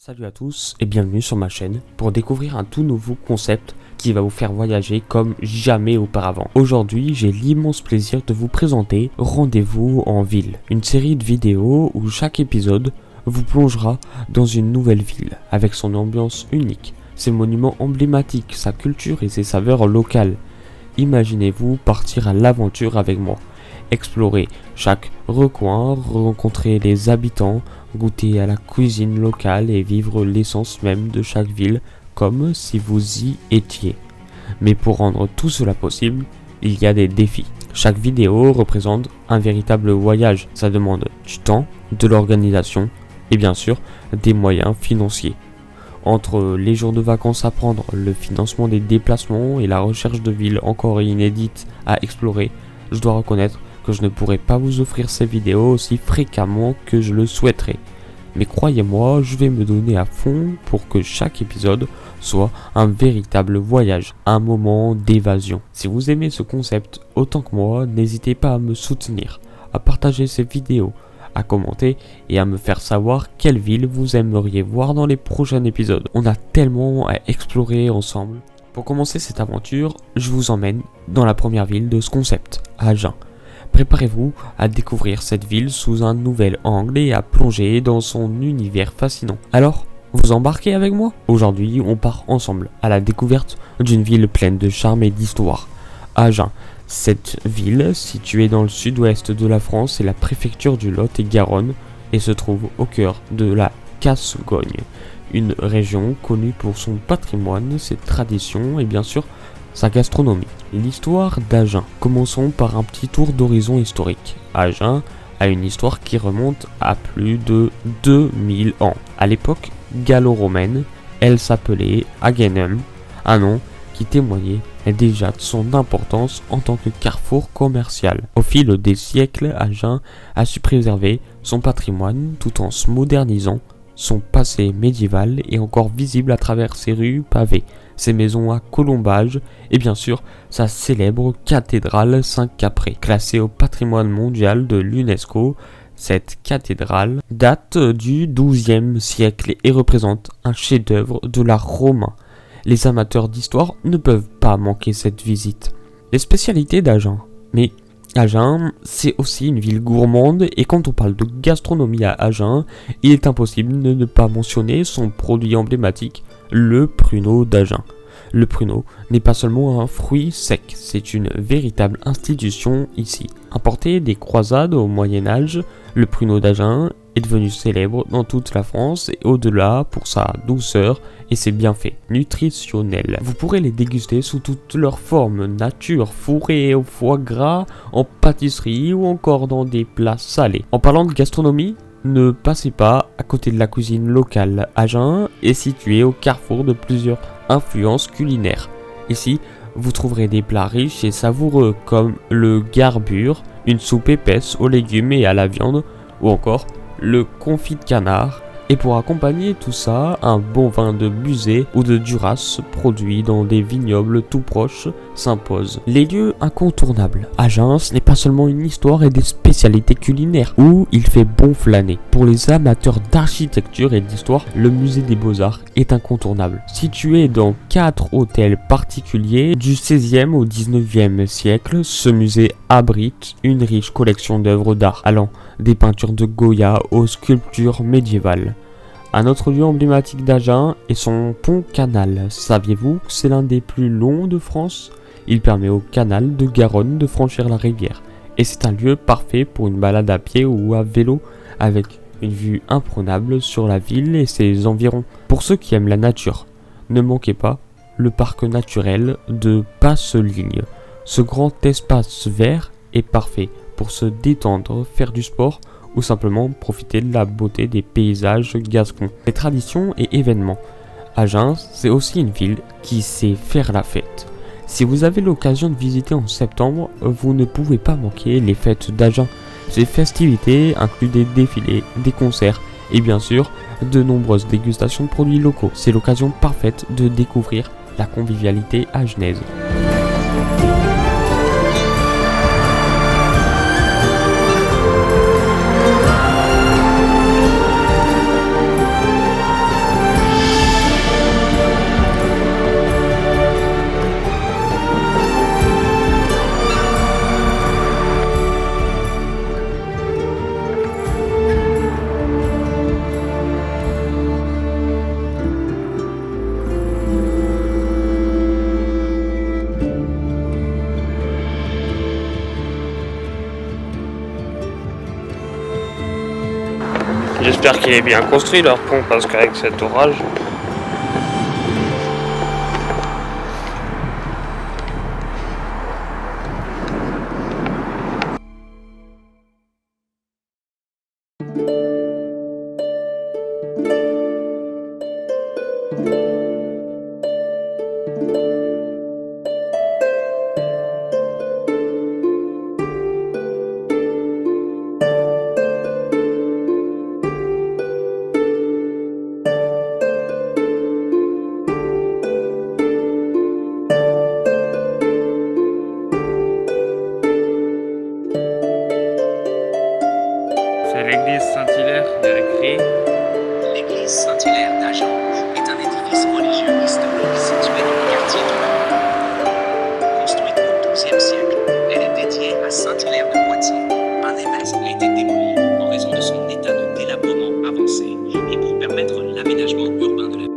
Salut à tous et bienvenue sur ma chaîne pour découvrir un tout nouveau concept qui va vous faire voyager comme jamais auparavant. Aujourd'hui, j'ai l'immense plaisir de vous présenter Rendez-vous en ville, une série de vidéos où chaque épisode vous plongera dans une nouvelle ville avec son ambiance unique, ses monuments emblématiques, sa culture et ses saveurs locales. Imaginez-vous partir à l'aventure avec moi, explorer chaque recoin, rencontrer les habitants, goûter à la cuisine locale et vivre l'essence même de chaque ville comme si vous y étiez. Mais pour rendre tout cela possible, il y a des défis. Chaque vidéo représente un véritable voyage. Ça demande du temps, de l'organisation et bien sûr des moyens financiers. Entre les jours de vacances à prendre, le financement des déplacements et la recherche de villes encore inédites à explorer, je dois reconnaître que je ne pourrai pas vous offrir ces vidéos aussi fréquemment que je le souhaiterais. Mais croyez-moi, je vais me donner à fond pour que chaque épisode soit un véritable voyage, un moment d'évasion. Si vous aimez ce concept autant que moi, n'hésitez pas à me soutenir, à partager ces vidéos, à commenter et à me faire savoir quelle ville vous aimeriez voir dans les prochains épisodes. On a tellement à explorer ensemble. Pour commencer cette aventure, je vous emmène dans la première ville de ce concept, Agen. Préparez-vous à découvrir cette ville sous un nouvel angle et à plonger dans son univers fascinant. Alors, vous embarquez avec moi? Aujourd'hui, on part ensemble à la découverte d'une ville pleine de charme et d'histoire. Agen. Cette ville, située dans le sud-ouest de la France, est la préfecture du Lot-et-Garonne et se trouve au cœur de la Gascogne, une région connue pour son patrimoine, ses traditions et bien sûr sa gastronomie. L'histoire d'Agen. Commençons par un petit tour d'horizon historique. Agen a une histoire qui remonte à plus de 2000 ans. À l'époque gallo-romaine, elle s'appelait Agenum, un nom qui témoignait déjà de son importance en tant que carrefour commercial. Au fil des siècles, Agen a su préserver son patrimoine tout en se modernisant. Son passé médiéval est encore visible à travers ses rues pavées, ses maisons à colombages et bien sûr sa célèbre cathédrale Saint-Capré. Classée au patrimoine mondial de l'UNESCO, cette cathédrale date du XIIe siècle et représente un chef-d'œuvre de l'art romain. Les amateurs d'histoire ne peuvent pas manquer cette visite. Les spécialités d'Agen. Mais Agen, c'est aussi une ville gourmande et quand on parle de gastronomie à Agen, il est impossible de ne pas mentionner son produit emblématique, le pruneau d'Agen. Le pruneau n'est pas seulement un fruit sec, c'est une véritable institution ici. Importé des croisades au Moyen-Âge, le pruneau d'Agen est devenu célèbre dans toute la France et au-delà pour sa douceur et ses bienfaits nutritionnels. Vous pourrez les déguster sous toutes leurs formes, nature, fourrés au foie gras, en pâtisserie ou encore dans des plats salés. En parlant de gastronomie, ne passez pas à côté de la cuisine locale. Agen est situé au carrefour de plusieurs influences culinaires. Ici, vous trouverez des plats riches et savoureux comme le garbure, une soupe épaisse aux légumes et à la viande, ou encore le confit de canard. Et pour accompagner tout ça, un bon vin de Buzet ou de Duras produit dans des vignobles tout proches s'impose. Les lieux incontournables. Agen, ce n'est pas seulement une histoire et des spécialités culinaires où il fait bon flâner. Pour les amateurs d'architecture et d'histoire, le musée des Beaux-Arts est incontournable. Situé dans 4 hôtels particuliers du XVIe au XIXe siècle, ce musée abrite une riche collection d'œuvres d'art allant des peintures de Goya aux sculptures médiévales. Un autre lieu emblématique d'Agen est son pont-canal. Saviez-vous que c'est l'un des plus longs de France? Il permet au canal de Garonne de franchir la rivière. Et c'est un lieu parfait pour une balade à pied ou à vélo avec une vue imprenable sur la ville et ses environs. Pour ceux qui aiment la nature, ne manquez pas le parc naturel de Passeligne. Ce grand espace vert est parfait pour se détendre, faire du sport ou simplement profiter de la beauté des paysages gascons. Les traditions et événements. Agen, c'est aussi une ville qui sait faire la fête. Si vous avez l'occasion de visiter en septembre, vous ne pouvez pas manquer les fêtes d'Agen. Ces festivités incluent des défilés, des concerts et bien sûr de nombreuses dégustations de produits locaux. C'est l'occasion parfaite de découvrir la convivialité agenaise. J'espère qu'il est bien construit leur pont parce qu'avec cet orage... C'est l'église Saint-Hilaire de Recré. L'église Saint-Hilaire d'Agen est un édifice religieux historique situé dans le quartier du Marais. Construite au XIIe siècle, elle est dédiée à Saint-Hilaire de Poitiers. Un émestre a été démoli en raison de son état de délabrement avancé et pour permettre l'aménagement urbain de la ville.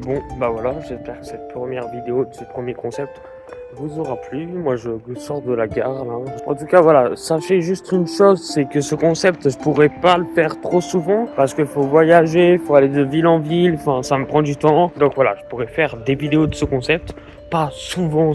Bon, bah voilà, j'espère que cette première vidéo de ce premier concept vous aura plu. Moi, je sors de la gare, là. En tout cas, voilà, sachez juste une chose, c'est que ce concept, je pourrais pas le faire trop souvent parce qu'il faut voyager, il faut aller de ville en ville, enfin, ça me prend du temps. Donc voilà, je pourrais faire des vidéos de ce concept, pas souvent,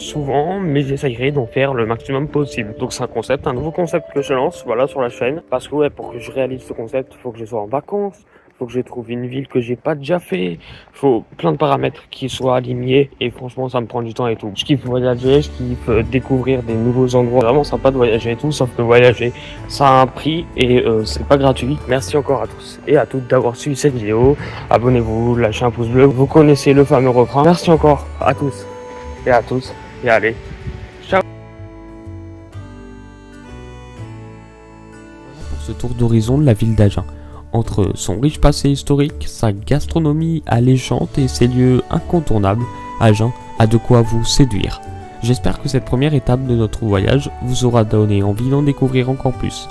mais j'essayerai d'en faire le maximum possible. Donc c'est un nouveau concept que je lance, voilà, sur la chaîne. Parce que ouais, pour que je réalise ce concept, il faut que je sois en vacances. Faut que je trouve une ville que j'ai pas déjà fait. Faut plein de paramètres qui soient alignés. Et franchement, ça me prend du temps et tout. Je kiffe voyager, je kiffe découvrir des nouveaux endroits. Vraiment sympa de voyager et tout. Sauf que voyager, ça a un prix et c'est pas gratuit. Merci encore à tous et à toutes d'avoir suivi cette vidéo. Abonnez-vous, lâchez un pouce bleu. Vous connaissez le fameux refrain. Merci encore à tous et à tous. Et allez, ciao. Pour ce tour d'horizon de la ville d'Agen. Entre son riche passé historique, sa gastronomie alléchante et ses lieux incontournables, Agen a de quoi vous séduire. J'espère que cette première étape de notre voyage vous aura donné envie d'en découvrir encore plus.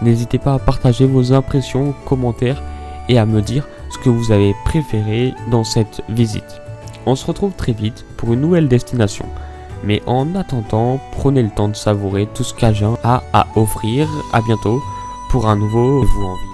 N'hésitez pas à partager vos impressions, commentaires et à me dire ce que vous avez préféré dans cette visite. On se retrouve très vite pour une nouvelle destination. Mais en attendant, prenez le temps de savourer tout ce qu'Agen a à offrir. À bientôt pour un nouveau Vous en vie.